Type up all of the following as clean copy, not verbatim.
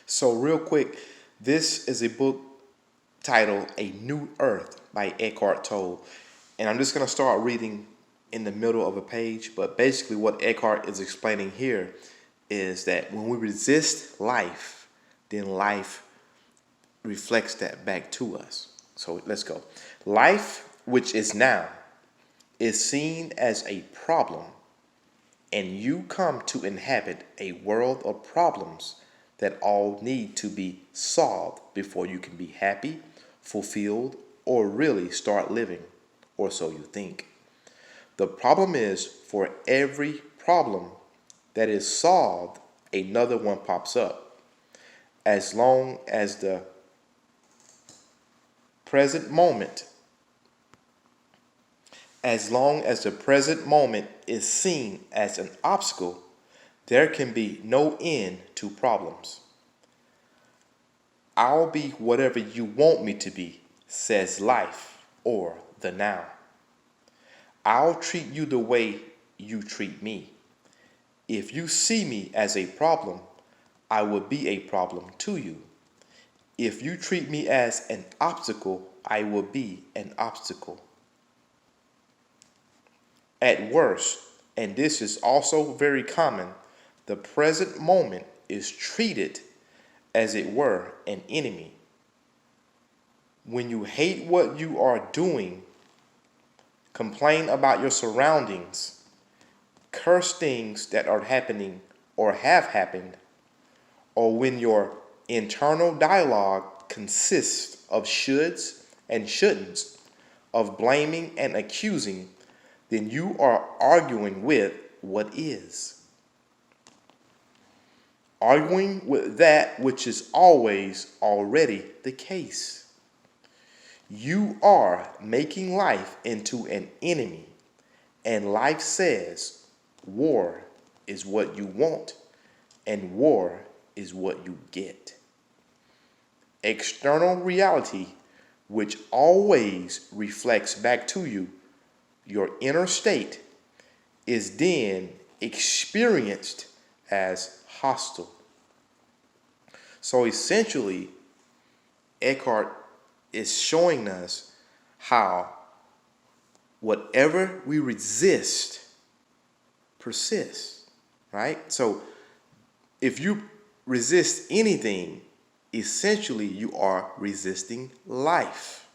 So real quick, this is a book titled A New Earth by Eckhart Tolle. And I'm just going to start reading in the middle of a page. But basically what Eckhart is explaining here is that when we resist life, then life reflects that back to us. So let's go. Life, which is now, is seen as a problem, and you come to inhabit a world of problems that all need to be solved before you can be happy, fulfilled, or really start living, or so you think. The problem is, for every problem that is solved, another one pops up. As long as the present moment is seen as an obstacle, there can be no end to problems. I'll be whatever you want me to be, says life, or the now. I'll treat you the way you treat me. If you see me as a problem, I will be a problem to you. If you treat me as an obstacle, I will be an obstacle. At worst, and this is also very common, the present moment is treated as it were an enemy. When you hate what you are doing, complain about your surroundings, curse things that are happening or have happened, or when your internal dialogue consists of shoulds and shouldn'ts, of blaming and accusing, then you are arguing with what is. Arguing with that which is always already the case. You are making life into an enemy, and life says war is what you want, and war is what you get. External reality, which always reflects back to you, your inner state, is then experienced as hostile. So essentially, Eckhart is showing us how whatever we resist persists, right? So if you resist anything, essentially you are resisting life.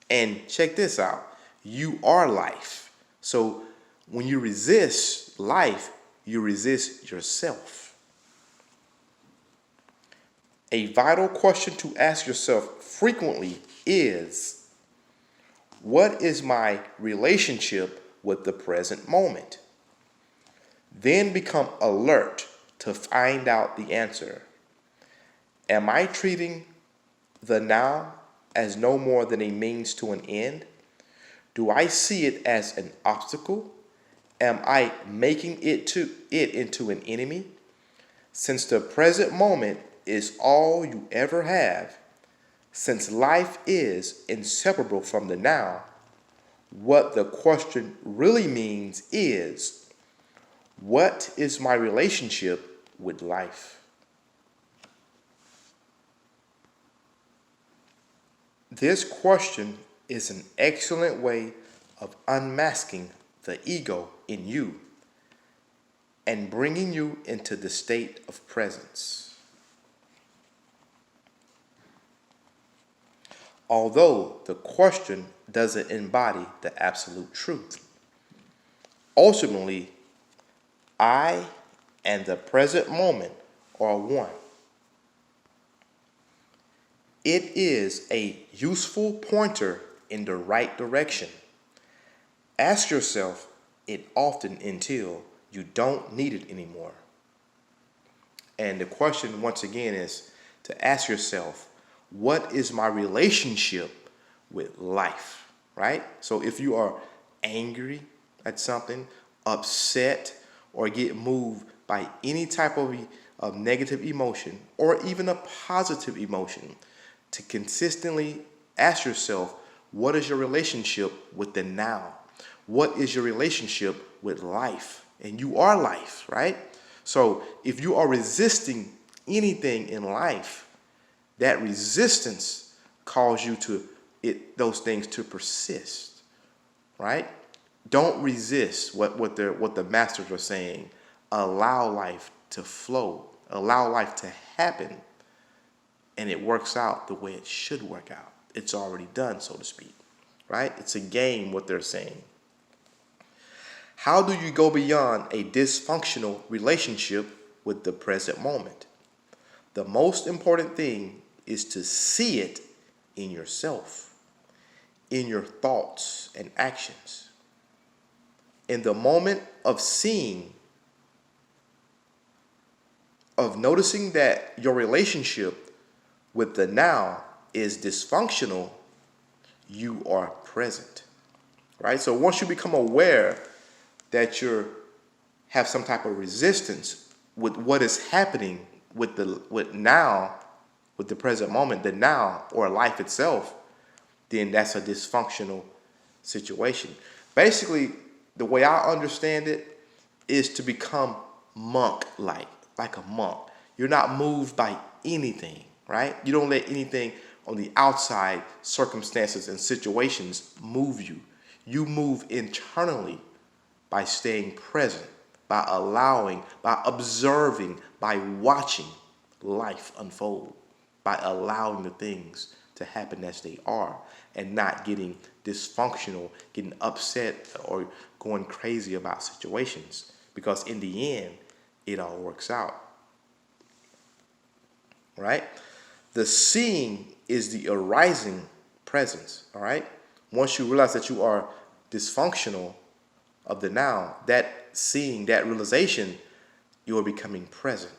And check this out. You are life. So when you resist life, you resist yourself. A vital question to ask yourself frequently is, what is my relationship with the present moment? Then become alert to find out the answer. Am I treating the now as no more than a means to an end? Do I see it as an obstacle? Am I making it into an enemy? Since the present moment is all you ever have, since life is inseparable from the now, what the question really means is, what is my relationship with life? This question is an excellent way of unmasking the ego in you and bringing you into the state of presence. Although the question doesn't embody the absolute truth, ultimately, I and the present moment are one. It is a useful pointer in the right direction. Ask yourself it often until you don't need it anymore. And the question once again is to ask yourself, what is my relationship with life, right? So if you are angry at something, upset, or get moved by any type of negative emotion, or even a positive emotion, to consistently ask yourself, what is your relationship with the now? What is your relationship with life? And you are life, right? So if you are resisting anything in life, that resistance cause you to those things to persist, right? Don't resist what the masters are saying. Allow life to flow. Allow life to happen. And it works out the way it should work out. It's already done, so to speak, right? It's a game, what they're saying. How do you go beyond a dysfunctional relationship with the present moment? The most important thing is to see it in yourself, in your thoughts and actions. In the moment of seeing, of noticing that your relationship with the now is dysfunctional, you are present, right? So once you become aware that you have some type of resistance with what is happening with the present moment, the now or life itself, then that's a dysfunctional situation. Basically, the way I understand it is to become monk-like, like a monk. You're not moved by anything, right? You don't let anything on the outside circumstances and situations move you. You move internally by staying present, by allowing, by observing, by watching life unfold, by allowing the things to happen as they are and not getting dysfunctional, getting upset or going crazy about situations, because in the end, it all works out, right? The seeing is the arising presence, all right? Once you realize that you are dysfunctional of the now, that seeing, that realization, you are becoming present.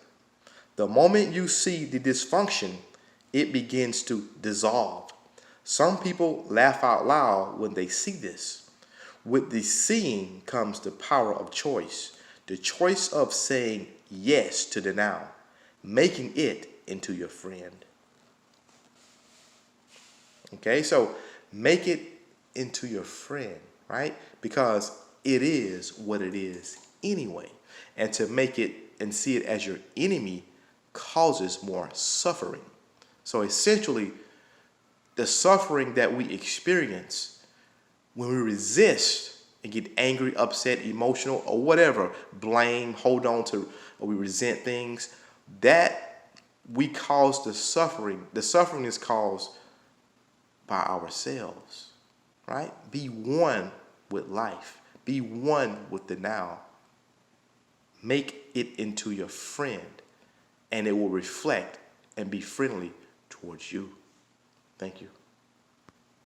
The moment you see the dysfunction, it begins to dissolve. Some people laugh out loud when they see this. With the seeing comes the power of choice, the choice of saying yes to the now, making it into your friend. Okay, so make it into your friend, right? Because it is what it is anyway. And to make it and see it as your enemy causes more suffering. So essentially, the suffering that we experience when we resist and get angry, upset, emotional, or whatever, blame, hold on to, or we resent things, that we cause the suffering. The suffering is caused by ourselves, right? Be one with life. Be one with the now. Make it into your friend, and it will reflect and be friendly towards you. Thank you.